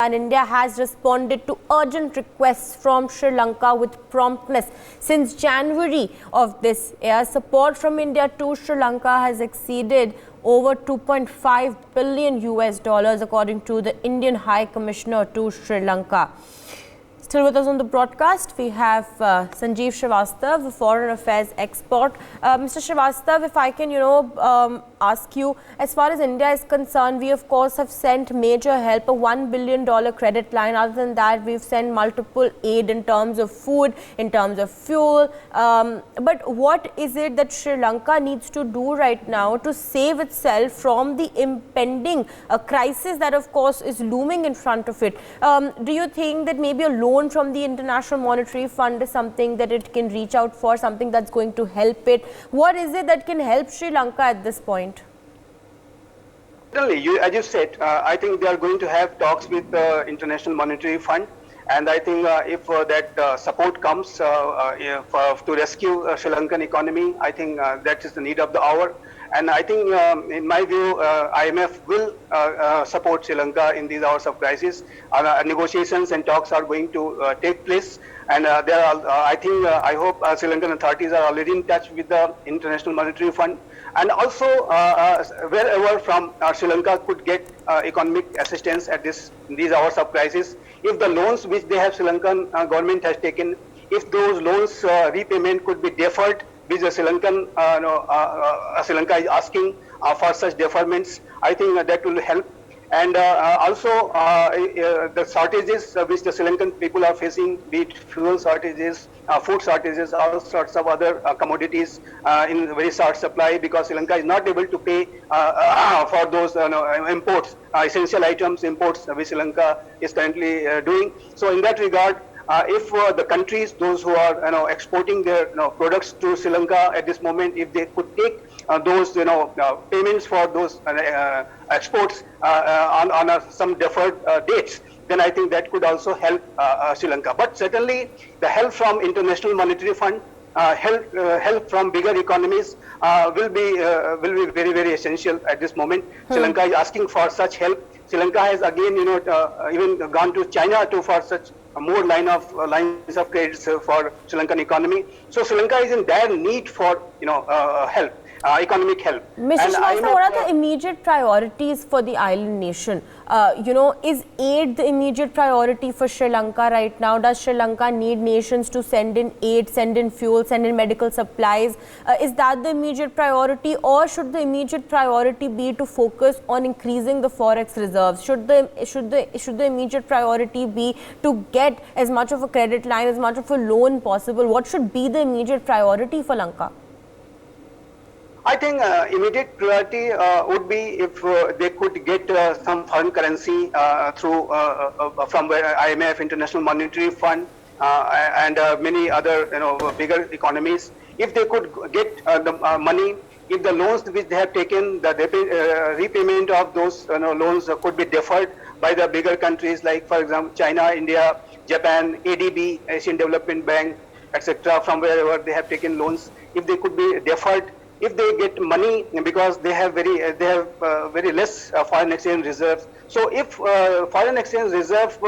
And India has responded to urgent requests from Sri Lanka with promptness. Since January of this year, support from India to Sri Lanka has exceeded over 2.5 billion US dollars, according to the Indian High Commissioner to Sri Lanka. Still with us on the broadcast, we have Sanjeev Srivastav, a foreign affairs expert. Mr. Srivastav, if I can, ask you, as far as India is concerned, we of course have sent major help, a $1 billion credit line. Other than that, we've sent multiple aid in terms of food, in terms of fuel. But what is it that Sri Lanka needs to do right now to save itself from the impending crisis that of course is looming in front of it? Do you think that maybe a loan from the International Monetary Fund is something that it can reach out for, something that's going to help it? What is it that can help Sri Lanka at this point? Certainly, as you said, I think they are going to have talks with the International Monetary Fund, and I think if that support comes to rescue Sri Lankan economy, I think that is the need of the hour. And I think, in my view, IMF will support Sri Lanka in these hours of crisis. Negotiations and talks are going to take place, and there are, I hope Sri Lankan authorities are already in touch with the International Monetary Fund, and also wherever from Sri Lanka could get economic assistance at these hours of crisis. If the loans which they have Sri Lankan government has taken, if those loans repayment could be deferred, which the Sri Lankan, Sri Lanka is asking for such deferments, I think that will help. And also the shortages which the Sri Lankan people are facing, be it fuel shortages, food shortages, all sorts of other commodities in very short supply, because Sri Lanka is not able to pay for those imports, essential items imports which Sri Lanka is currently doing. So in that regard, if the countries, those who are exporting their products to Sri Lanka at this moment, if they could take those payments for those exports on some deferred dates, then I think that could also help Sri Lanka. But certainly the help from International Monetary Fund, help from bigger economies will be very, very essential at this moment. Sri Lanka is asking for such help. Sri Lanka has again even gone to China for such more lines of credits for Sri Lankan economy. So Sri Lanka is in dire need for help, economic help. Mr. Srivastav, what are the immediate priorities for the island nation? Is aid the immediate priority for Sri Lanka right now? Does Sri Lanka need nations to send in aid, send in fuel, send in medical supplies? Is that the immediate priority, or should the immediate priority be to focus on increasing the forex reserves? Should the immediate priority be to get as much of a credit line, as much of a loan possible? What should be the immediate priority for Lanka? I think immediate priority would be if they could get some foreign currency through from IMF, International Monetary Fund, and many other bigger economies. If they could get the money, if the loans which they have taken, the repayment of those loans could be deferred by the bigger countries like, for example, China, India, Japan, ADB, Asian Development Bank, etc., from wherever they have taken loans, if they could be deferred. If they get money, because they have very less foreign exchange reserves. So if foreign exchange reserve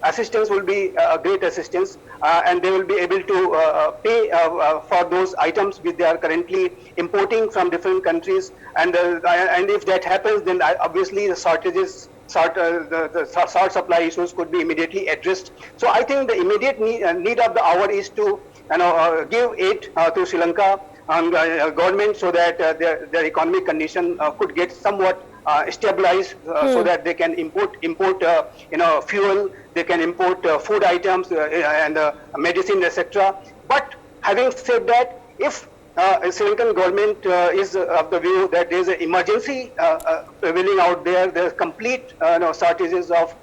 assistance will be a great assistance, and they will be able to pay for those items which they are currently importing from different countries. And if that happens, then obviously the shortages, the short supply issues could be immediately addressed. So I think the immediate need of the hour is to give aid to Sri Lanka and government, so that their economic condition could get somewhat stabilized, so that they can import fuel, they can import food items and medicine, etc. But having said that, if Sri Lankan government is of the view that there is an emergency prevailing out there, there are complete shortages of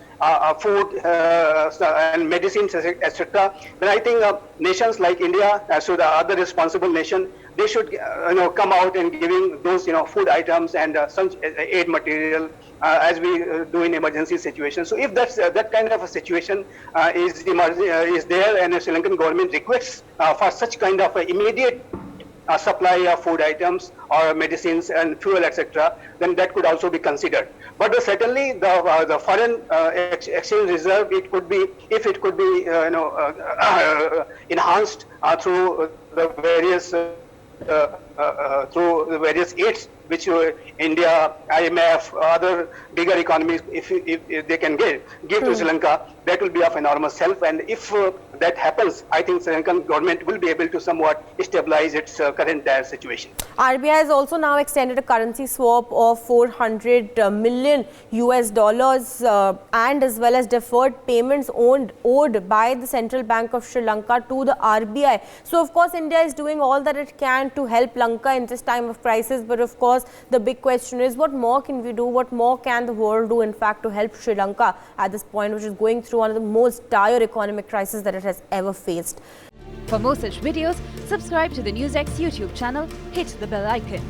food and medicines, etc., then I think nations like India, so the other responsible nation, they should come out and giving those food items and some aid material as we do in emergency situations. So if that's that kind of a situation is there, and the Sri Lankan government requests for such kind of immediate supply of food items or medicines and fuel, etc., then that could also be considered. But certainly the foreign exchange reserve, it could be, if it could be enhanced through the various aids which India, IMF, other bigger economies, if they can give to Sri Lanka, that will be of enormous help. And if that happens, I think Sri Lankan government will be able to somewhat stabilize its current dire situation. RBI has also now extended a currency swap of 400 million US dollars and as well as deferred payments owed by the Central Bank of Sri Lanka to the RBI. So of course India is doing all that it can to help Lanka in this time of crisis, but of course the big question is, what more can we do, what more can the world do in fact to help Sri Lanka at this point, which is going through one of the most dire economic crises that it has ever faced. For more such videos, subscribe to the NewsX YouTube channel, hit the bell icon.